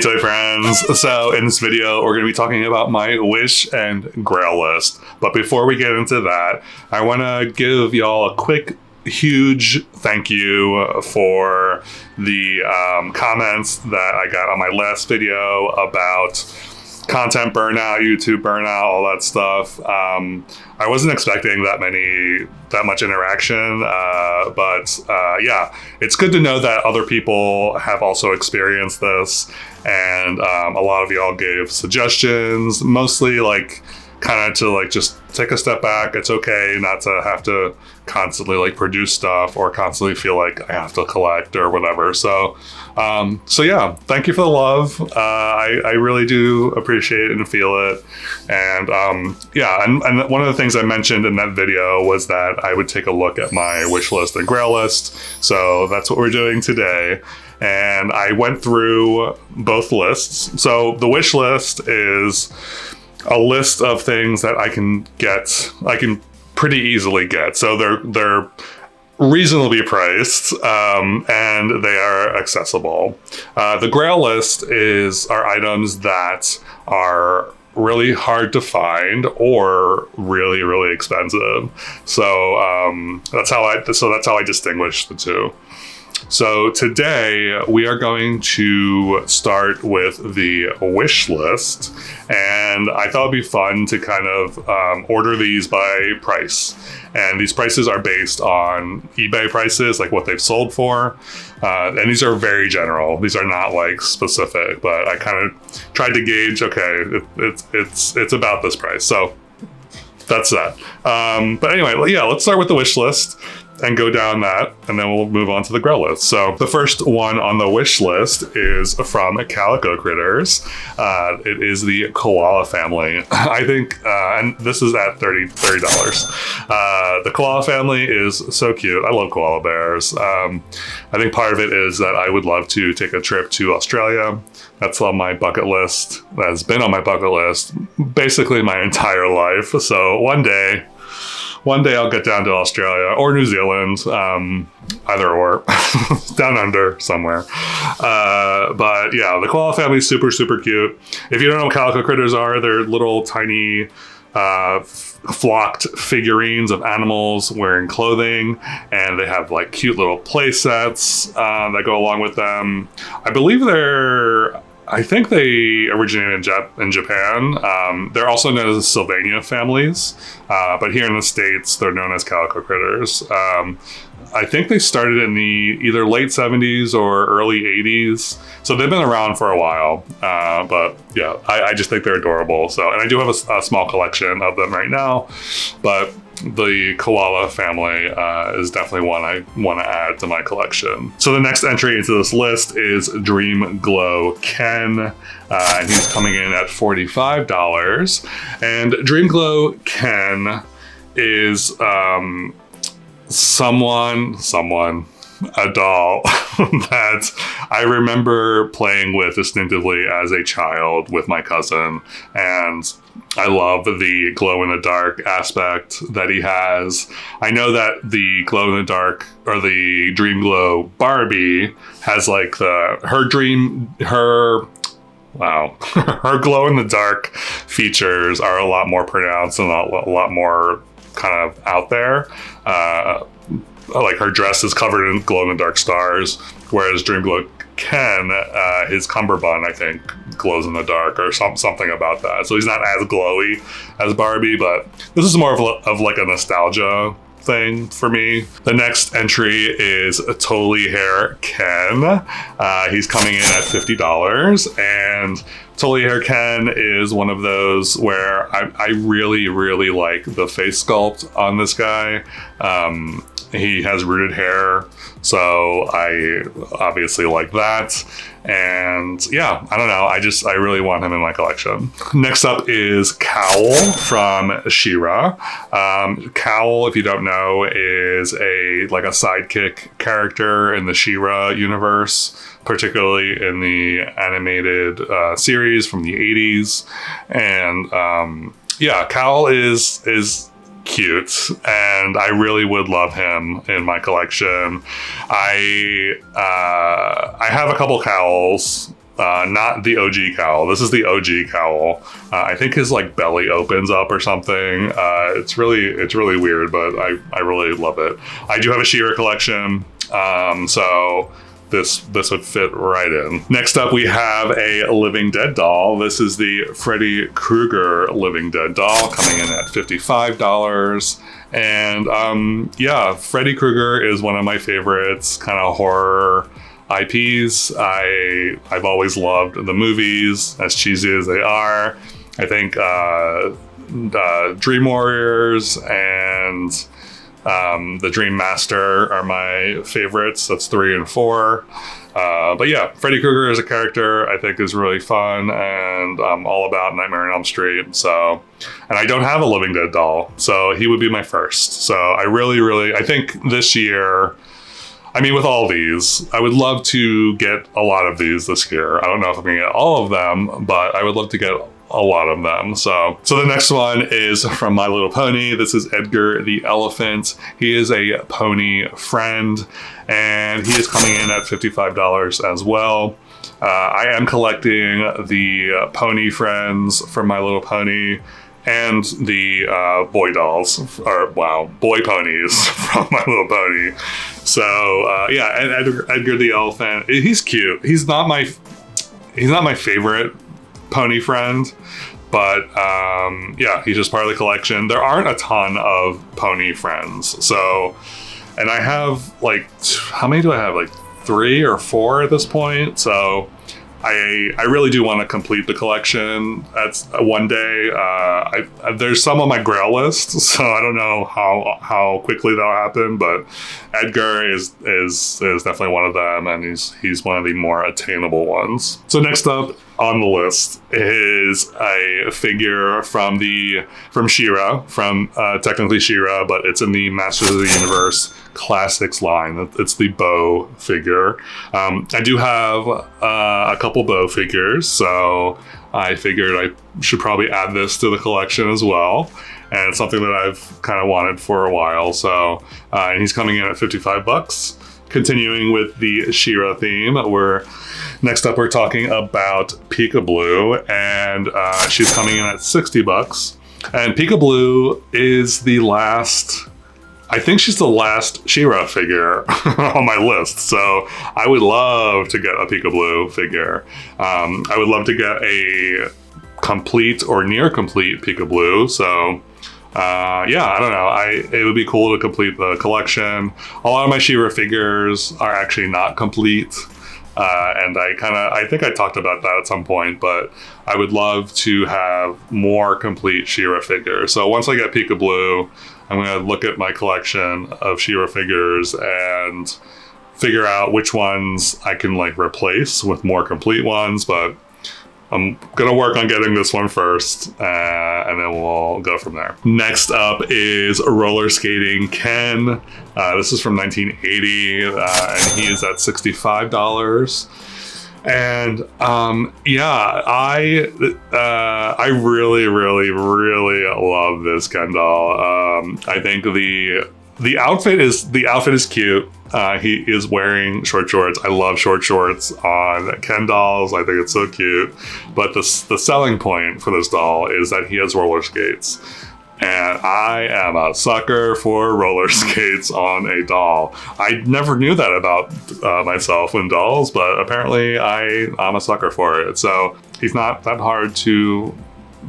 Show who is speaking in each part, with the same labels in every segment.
Speaker 1: toy friends. So in this video, we're going to be talking about my wish and grail list. But before we get into that, I want to give y'all a quick, huge thank you for the comments that I got on my last video about content burnout, YouTube burnout, all that stuff. I wasn't expecting that much interaction, but yeah, it's good to know that other people have also experienced this, and a lot of y'all gave suggestions, mostly like kind of to like just take a step back. It's okay not to have to constantly like produce stuff or constantly feel like I have to collect or whatever. So yeah, thank you for the love. I really do appreciate it and feel it. And yeah, and one of the things I mentioned in that video was that I would take a look at my wish list and grail list. So that's what we're doing today. And I went through both lists. So the wish list is a list of things that I can pretty easily get. So they're reasonably priced, and they are accessible. The grail list are items that are really hard to find or really, really expensive. So that's how I distinguish the two. So today we are going to start with the wish list, and I thought it'd be fun to kind of order these by price. And these prices are based on eBay prices, like what they've sold for. And these are very general. These are not like specific, but I kind of tried to gauge, okay, it's about this price. So that's that. But anyway, yeah, let's start with the wish list and go down that, and then we'll move on to the grail list. So the first one on the wish list is from Calico Critters. It is the koala family. I think, and this is at $30. The koala family is so cute. I love koala bears. I think part of it is that I would love to take a trip to Australia. That's on my bucket list. That's been on my bucket list basically my entire life. So one day I'll get down to Australia or New Zealand, either or, down under somewhere. But yeah, the koala family is super, super cute. If you don't know what Calico Critters are, they're little tiny flocked figurines of animals wearing clothing, and they have like cute little play sets that go along with them. I think they originated in Japan. They're also known as Sylvania families, but here in the States, they're known as Calico Critters. I think they started in the either late 70s or early 80s. So they've been around for a while, but yeah, I just think they're adorable. So, and I do have a small collection of them right now, but the koala family is definitely one I want to add to my collection. So the next entry into this list is Dream Glow Ken, and he's coming in at $45. And Dream Glow Ken is a doll that I remember playing with distinctively as a child with my cousin, and I love the glow-in-the-dark aspect that he has. I know that the glow-in-the-dark, or the Dream Glow Barbie, has like her glow-in-the-dark features are a lot more pronounced and a lot more kind of out there. Like her dress is covered in glow-in-the-dark stars, whereas Dream Glow Ken, his cummerbund, I think, glows in the dark or something about that. So he's not as glowy as Barbie, but this is more of like a nostalgia thing for me. The next entry is Totally Hair Ken. He's coming in at $50, and Totally Hair Ken is one of those where I really, really like the face sculpt on this guy. He has rooted hair, so I obviously like that. And yeah, I don't know. I really want him in my collection. Next up is Cowl from She-Ra. Cowl, if you don't know, is a sidekick character in the She-Ra universe, particularly in the animated series from the 80s. And yeah, Cowl is cute, and I really would love him in my collection. I have a couple cowls not the OG cowl. This is the OG cowl. I think his like belly opens up or something. It's really weird, but I really love it. I do have a She-Ra collection, so this would fit right in. Next up, we have a Living Dead doll. This is the Freddy Krueger Living Dead doll, coming in at $55. And yeah, Freddy Krueger is one of my favorites, kind of horror IPs. I've always loved the movies, as cheesy as they are. I think Dream Warriors and the Dream Master are my favorites. That's 3 and 4. But yeah, Freddy Krueger as a character I think is really fun, and I'm all about Nightmare on Elm Street. So, and I don't have a Living Dead doll, so he would be my first. So I think this year, I mean, with all these, I would love to get a lot of these this year. I don't know if I'm gonna get all of them, but I would love to get a lot of them. So the next one is from My Little Pony. This is Edgar the Elephant. He is a pony friend, and he is coming in at $55 as well. I am collecting the pony friends from My Little Pony and the boy dolls, or wow, boy ponies from My Little Pony. So yeah, and Edgar the Elephant, he's cute. He's not my favorite pony friend, but yeah, he's just part of the collection. There aren't a ton of pony friends, so, and I have like, how many do I have? Like 3 or 4 at this point. So I really do want to complete the collection. That's one day. There's some on my Grail list, so I don't know how quickly that'll happen. But Edgar is definitely one of them, and he's one of the more attainable ones. So next up on the list is a figure from She-Ra, technically She-Ra, but it's in the Masters of the Universe Classics line. It's the Bow figure. I do have a couple Bow figures, so I figured I should probably add this to the collection as well. And it's something that I've kind of wanted for a while. So, and he's coming in at $55. Continuing with the She-Ra theme, next up we're talking about Peekaboo, and she's coming in at $60. And Peekaboo is the last, I think she's the last She-Ra figure on my list. So I would love to get a Peekaboo figure. I would love to get a complete or near complete Peekaboo. So yeah, I don't know. It would be cool to complete the collection. A lot of my She-Ra figures are actually not complete. And I think I talked about that at some point, but I would love to have more complete She-Ra figures. So once I get Peekaboo, I'm going to look at my collection of She-Ra figures and figure out which ones I can like replace with more complete ones, but I'm going to work on getting this one first, and then we'll go from there. Next up is Roller Skating Ken. This is from 1980, and he is at $65. And yeah, I really love this Ken doll. I think the outfit is cute. He is wearing short shorts. I love short shorts on Ken dolls. I think it's so cute. But the selling point for this doll is that he has roller skates. And I am a sucker for roller skates on a doll. I never knew that about myself in dolls, but apparently I'm a sucker for it. So he's not that hard to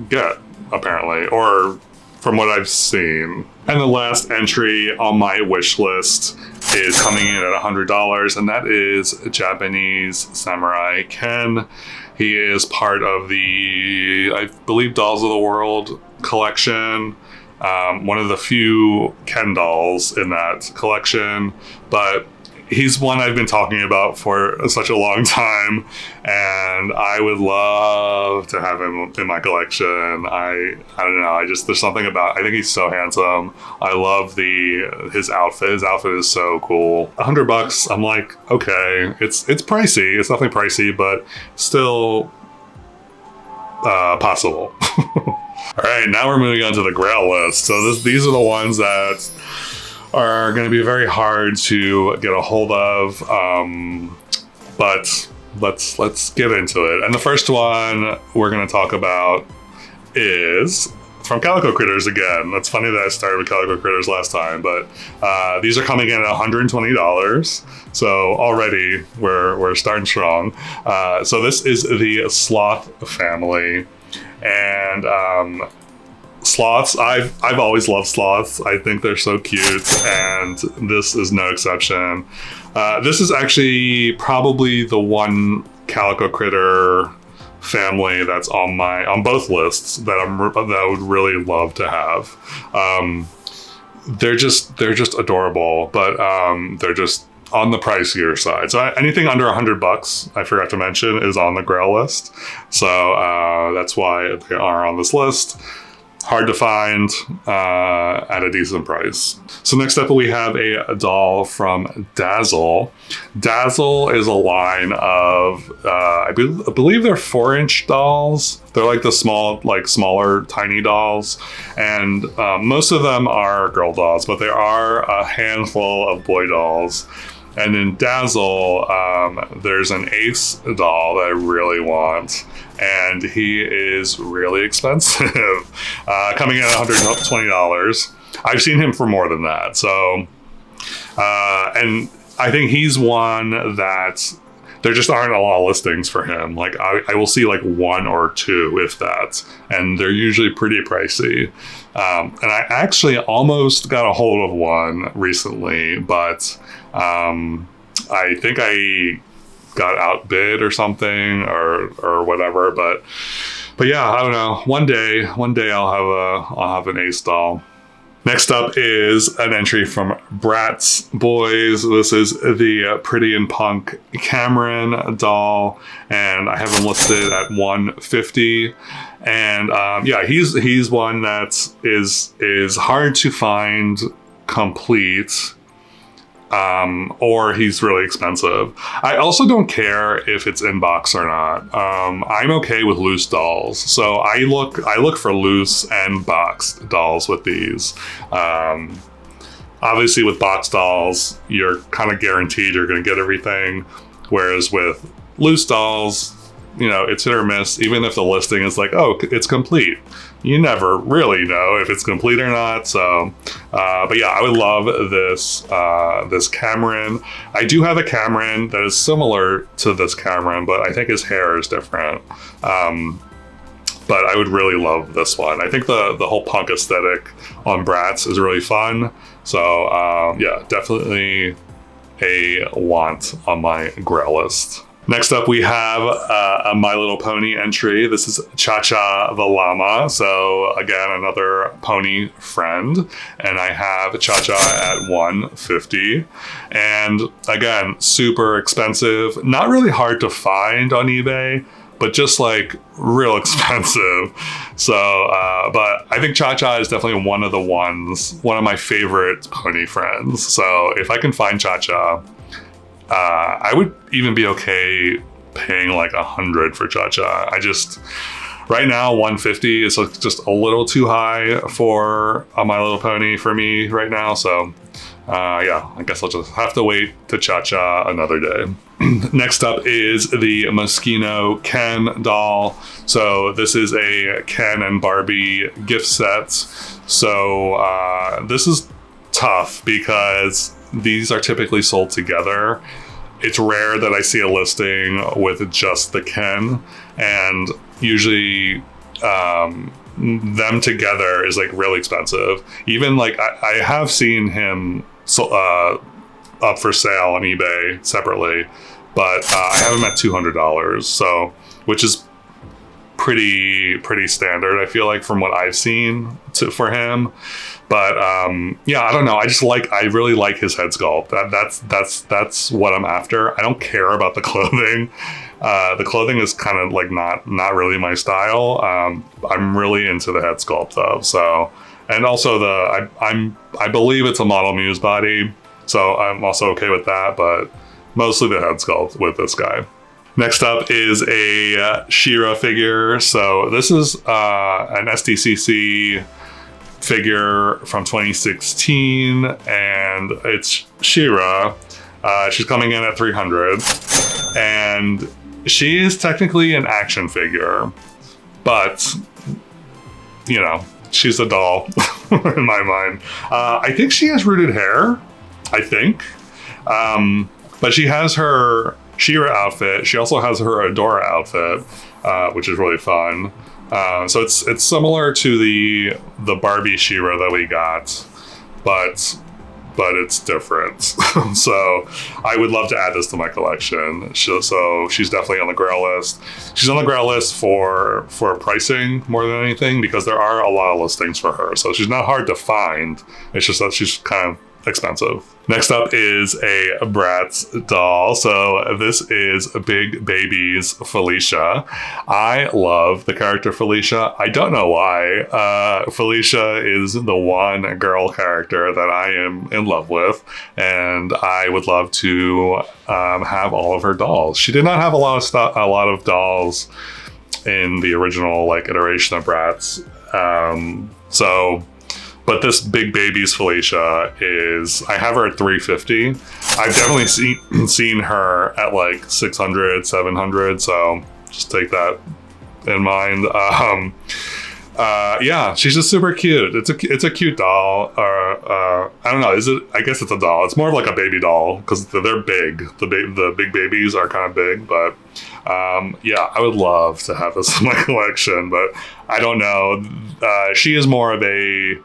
Speaker 1: get, apparently, or from what I've seen. And the last entry on my wish list is coming in at $100, and that is Japanese Samurai Ken. He is part of the, I believe, Dolls of the World collection. One of the few Ken dolls in that collection, but he's one I've been talking about for such a long time, and I would love to have him in my collection. I don't know, there's something about, I think he's so handsome. I love his outfit. His outfit is so cool. $100, I'm like, okay, it's pricey. It's definitely pricey, but still possible. All right, now we're moving on to the Grail list. So these are the ones that are going to be very hard to get a hold of, but let's get into it. And the first one we're going to talk about is from Calico Critters again. That's funny that I started with Calico Critters last time, but these are coming in at $120. So already we're starting strong. So this is the sloth family, and sloths. I've always loved sloths. I think they're so cute, and this is no exception. This is actually probably the one Calico Critter family that's on both lists that I would really love to have. They're just adorable, but they're just on the pricier side. So anything under $100, I forgot to mention, is on the Grail list. So that's why they are on this list. Hard to find at a decent price. So next up we have a doll from Dazzle. Dazzle is a line of, I believe they're 4-inch dolls. They're like the smaller, tiny dolls. And most of them are girl dolls, but there are a handful of boy dolls. And in Dazzle, there's an Ace doll that I really want, and he is really expensive, coming in at $120. I've seen him for more than that, so, and I think he's one that there just aren't a lot of listings for him. Like I will see like 1 or 2, if that, and they're usually pretty pricey. And I actually almost got a hold of one recently, but I think I got outbid or something or whatever. But yeah, I don't know. One day I'll have an Ace doll. Next up is an entry from Bratz Boyz. This is the Pretty and Punk Cameron doll, and I have him listed at $150. And yeah, he's one that is hard to find complete, or he's really expensive. I also don't care if it's in box or not. I'm okay with loose dolls, so I look for loose and boxed dolls with these. Obviously with box dolls, you're kind of guaranteed you're going to get everything, whereas with loose dolls, you know, it's hit or miss. Even if the listing is like, oh, it's complete, you never really know if it's complete or not. So, but yeah, I would love this Cameron. I do have a Cameron that is similar to this Cameron, but I think his hair is different. But I would really love this one. I think the whole punk aesthetic on Bratz is really fun. So yeah, definitely a want on my Grail list. Next up, we have a My Little Pony entry. This is Cha-Cha the Llama. So again, another pony friend. And I have Cha-Cha at $150. And again, super expensive. Not really hard to find on eBay, but just like real expensive. So, but I think Cha-Cha is definitely one of my favorite pony friends. So if I can find Cha-Cha, I would even be okay paying like $100 for Cha-Cha. Right now, $150 is just a little too high for a My Little Pony for me right now. So, yeah, I guess I'll just have to wait to Cha-Cha another day. Next up is the Moschino Ken doll. So this is a Ken and Barbie gift set. So this is tough because these are typically sold together. It's rare that I see a listing with just the Ken, and usually them together is like really expensive. Even like I have seen him up for sale on eBay separately, but I have him at $200. So, which is pretty standard, I feel like, from what I've seen for him. But yeah, I don't know. I really like his head sculpt. That's what I'm after. I don't care about the clothing. The clothing is kind of like not really my style. I'm really into the head sculpt though. So, and also I believe it's a Model Muse body, so I'm also okay with that. But mostly the head sculpt with this guy. Next up is a She-Ra figure. So this is an SDCC figure from 2016, and it's She-Ra. She's coming in at $300, and she is technically an action figure, but, you know, she's a doll in my mind. I think she has rooted hair, I think. But she has her She-Ra outfit. She also has her Adora outfit, which is really fun. So it's similar to the Barbie She-Ra that we got, but it's different. So I would love to add this to my collection. So she's definitely on the Grail list. She's on the Grail list for pricing more than anything, because there are a lot of listings for her. So she's not hard to find. It's just that she's kind of expensive. Next up is a Bratz doll. So this is Big Baby's Felicia. I love the character Felicia. I don't know why. Felicia is the one girl character that I am in love with, and I would love to have all of her dolls. She did not have a lot of dolls in the original iteration of Bratz. But this Big Baby's Felicia I have her at $350. I've definitely seen her at like $600, $700. So just take that in mind. Yeah, she's just super cute. It's a cute doll. I don't know. I guess it's a doll. It's more of like a baby doll because they're big. The Big Babies are kind of big, but yeah, I would love to have this in my collection, but I don't know. She is more of a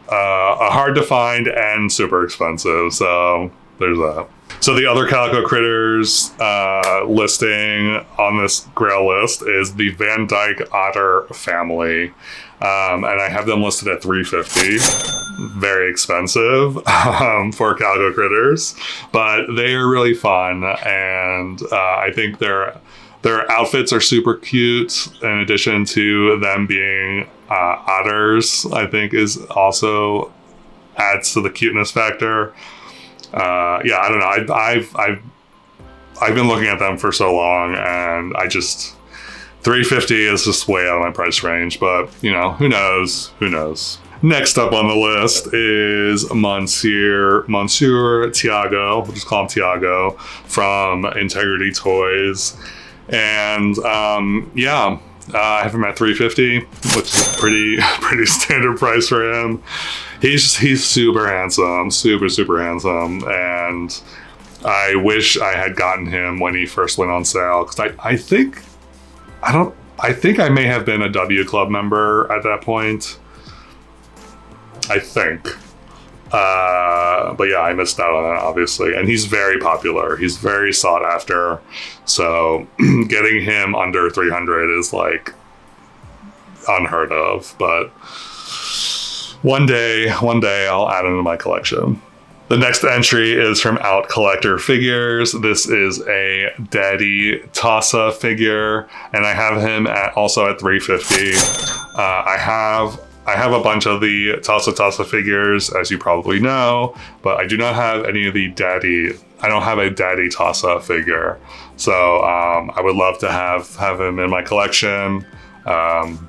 Speaker 1: hard to find and super expensive, so there's that. So the other Calico Critters listing on this Grail list is the Van Dyke Otter family, and I have them listed at $350. Very expensive for Calico Critters, but they are really fun, and I think their outfits are super cute. In addition to them being otters, I think is also adds to the cuteness factor. Yeah, I don't know. I've been looking at them for so long, and $350 is just way out of my price range. But you know, who knows? Who knows? Next up on the list is Monsieur Tiago. We'll just call him Tiago from Integrity Toys. And yeah, I have him at $350, which is a pretty standard price for him. He's super handsome, super handsome, and I wish I had gotten him when he first went on sale, because I think I may have been a W Club member at that point. I think. But yeah, I missed out on that, obviously. And he's very popular. He's very sought after. So getting him under 300 is like unheard of. But one day I'll add him to my collection. The next entry is from Out Collector Figures. This is a Daddy Tassa figure, and I have him also at $350. I have a bunch of the Tassa figures, as you probably know, but I do not have any of the I don't have a Daddy Tassa figure. So I would love to have him in my collection.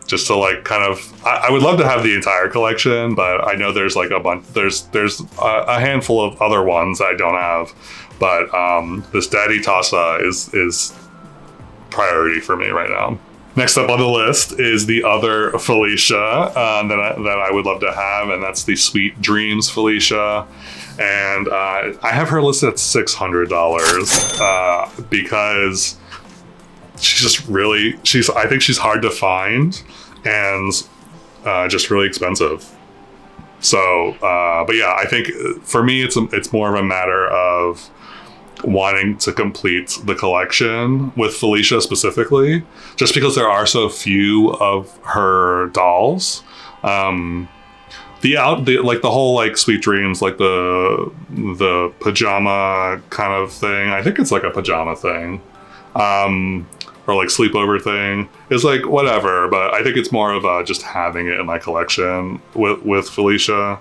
Speaker 1: Just to like kind of, I would love to have the entire collection, but I know there's like a bunch, there's a handful of other ones I don't have, but this Daddy Tassa is priority for me right now. Next up on the list is the other Felicia that I would love to have, and that's the Sweet Dreams Felicia. And I have her listed at $600 because I think she's hard to find and just really expensive. So, but yeah, I think for me it's more of a matter of wanting to complete the collection with Felicia specifically, just because there are so few of her dolls. The whole like Sweet Dreams, like the pajama kind of thing. I think it's like a pajama thing, or like sleepover thing. It's like whatever, but I think it's more of just having it in my collection with Felicia.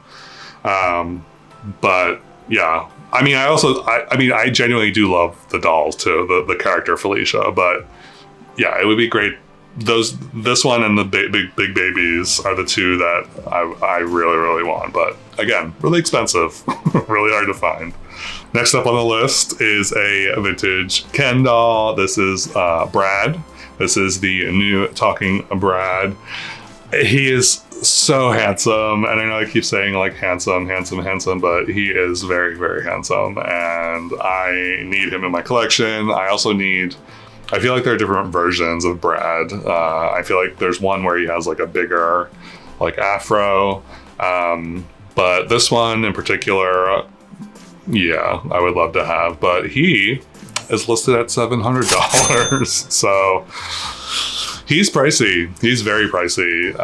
Speaker 1: But yeah. I mean, I genuinely do love the dolls too, the character Felicia, but yeah, it would be great. This one and the big babies are the two that I really want, but again, really expensive, really hard to find. Next up on the list is a vintage Ken doll. This is Brad. This is the new talking Brad. He is so handsome, and I know I keep saying like handsome, but he is very, very handsome, and I need him in my collection. I feel like there are different versions of Brad. I feel like there's one where he has like a bigger like afro, but this one in particular, yeah, I would love to have, but he is listed at $700. So he's pricey. He's very pricey.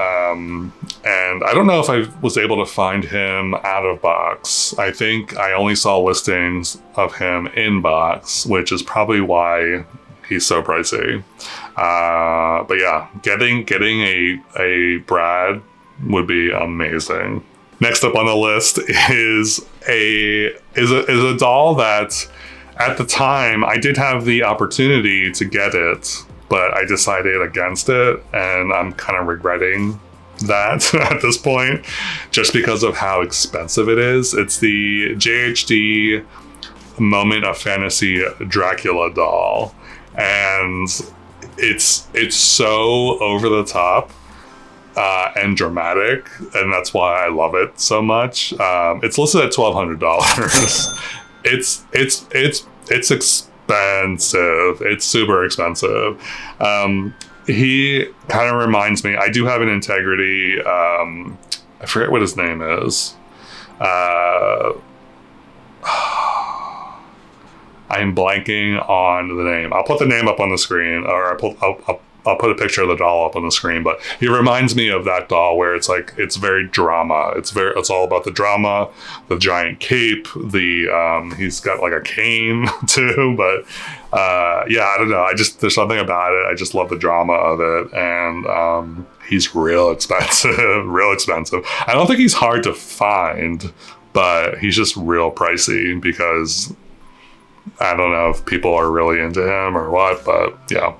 Speaker 1: And I don't know if I was able to find him out of box. I think I only saw listings of him in box, which is probably why he's so pricey. But yeah, getting a Brad would be amazing. Next up on the list is a doll that at the time I did have the opportunity to get it, but I decided against it, and I'm kind of regretting that at this point, just because of how expensive it is. It's the JHD Moment of Fantasy Dracula doll, and it's so over the top and dramatic, and that's why I love it so much. It's listed at $1,200. It's expensive. It's super expensive. He kind of reminds me, I do have an Integrity, I forget what his name is. I'm blanking on the name. I'll put the name up on the screen, or I'll put a picture of the doll up on the screen, but he reminds me of that doll where it's like, it's very drama. It's all about the drama, the giant cape, he's got like a cane too, but yeah, I don't know. There's something about it. I just love the drama of it. And he's real expensive. I don't think he's hard to find, but he's just real pricey because I don't know if people are really into him or what, but yeah.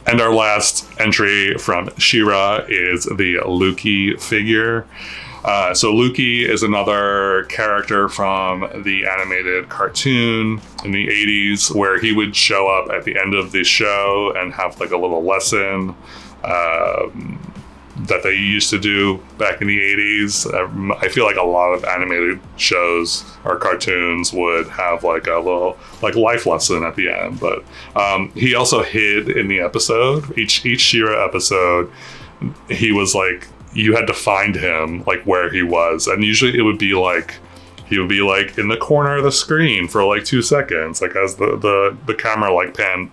Speaker 1: And our last entry from She-Ra is the Lukey figure. So Lukey is another character from the animated cartoon in the 80s, where he would show up at the end of the show and have like a little lesson that they used to do back in the 80s. I feel like a lot of animated shows or cartoons would have like a little like life lesson at the end, but he also hid in the episode. Each She-Ra episode, he was like, you had to find him like where he was, and usually it would be like he would be like in the corner of the screen for like 2 seconds, like as the camera like panned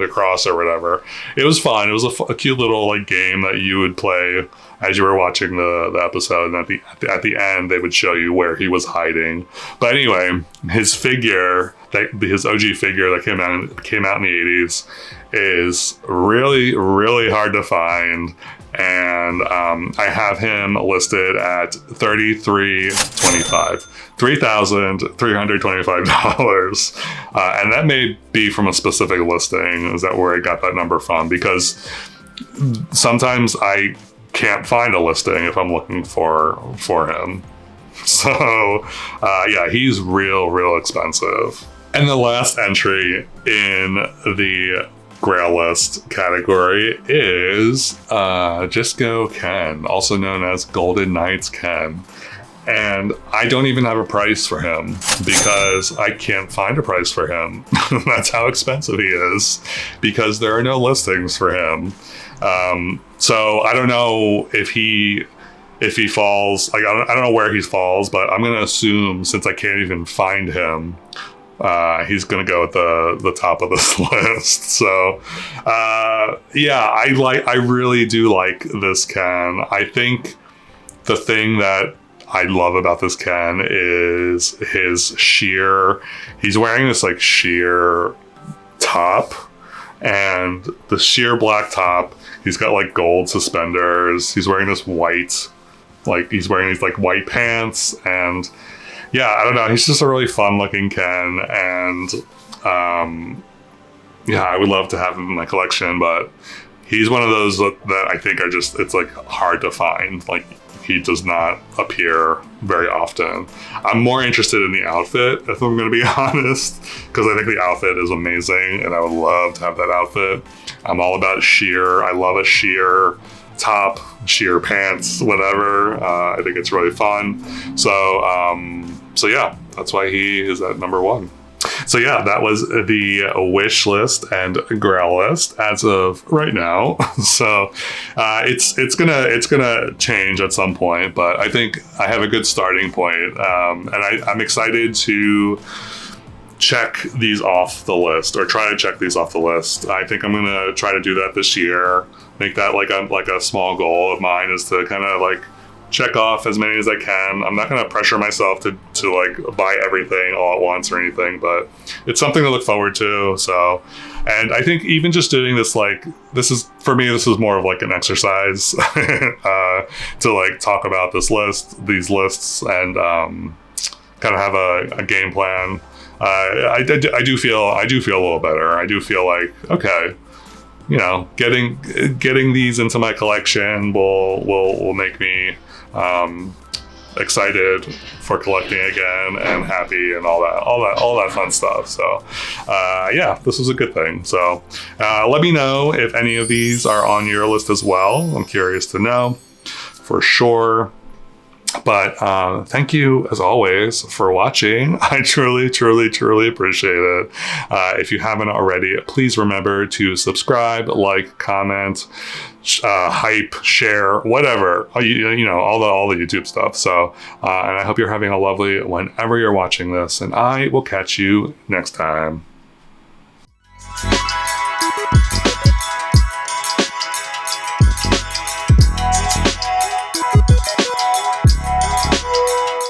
Speaker 1: across or whatever. It was fun. It was a cute little like game that you would play as you were watching the episode, and at the end they would show you where he was hiding. But anyway, his figure, his OG figure that came out in the 80s, is really, really hard to find. And I have him listed at $3,325, and that may be from a specific listing. Is that where I got that number from? Because sometimes I can't find a listing if I'm looking for him. So yeah, he's real expensive. And the last entry in the Grail list category is Just Go Ken, also known as Golden Knights Ken. And I don't even have a price for him because I can't find a price for him. That's how expensive he is, because there are no listings for him. So I don't know if he falls, like I don't know where he falls, but I'm gonna assume, since I can't even find him, he's gonna go at the top of this list. So yeah, I really do like this Ken. I think the thing that I love about this Ken is his sheer. He's wearing this like sheer top, and the sheer black top. He's got like gold suspenders. He's wearing this white, like he's wearing these like white pants, and yeah, I don't know. He's just a really fun looking Ken, and yeah, I would love to have him in my collection, but he's one of those that I think are just, it's like hard to find. Like he does not appear very often. I'm more interested in the outfit, if I'm going to be honest, because I think the outfit is amazing and I would love to have that outfit. I'm all about sheer. I love a sheer top, sheer pants, whatever. I think it's really fun. So yeah, that's why he is at number 1. So yeah, that was the wish list and Grail list as of right now. So it's gonna change at some point, but I think I have a good starting point, and I'm excited to check these off the list, or try to check these off the list. I think I'm gonna try to do that this year. Make that like a small goal of mine, is to kind of like check off as many as I can. I'm not going to pressure myself to like buy everything all at once or anything, but it's something to look forward to. So, and I think even just doing this, like, this is more of like an exercise to like talk about these lists, and kind of have a game plan. I do feel a little better. I do feel like, okay, you know, getting these into my collection will make me excited for collecting again, and happy, and all that fun stuff. So yeah, this was a good thing. So let me know if any of these are on your list as well. I'm curious to know for sure. But thank you, as always, for watching. I truly, truly, truly appreciate it. If you haven't already, please remember to subscribe, like, comment, hype, share, whatever. You know, all the YouTube stuff. So, and I hope you're having a lovely whenever you're watching this. And I will catch you next time.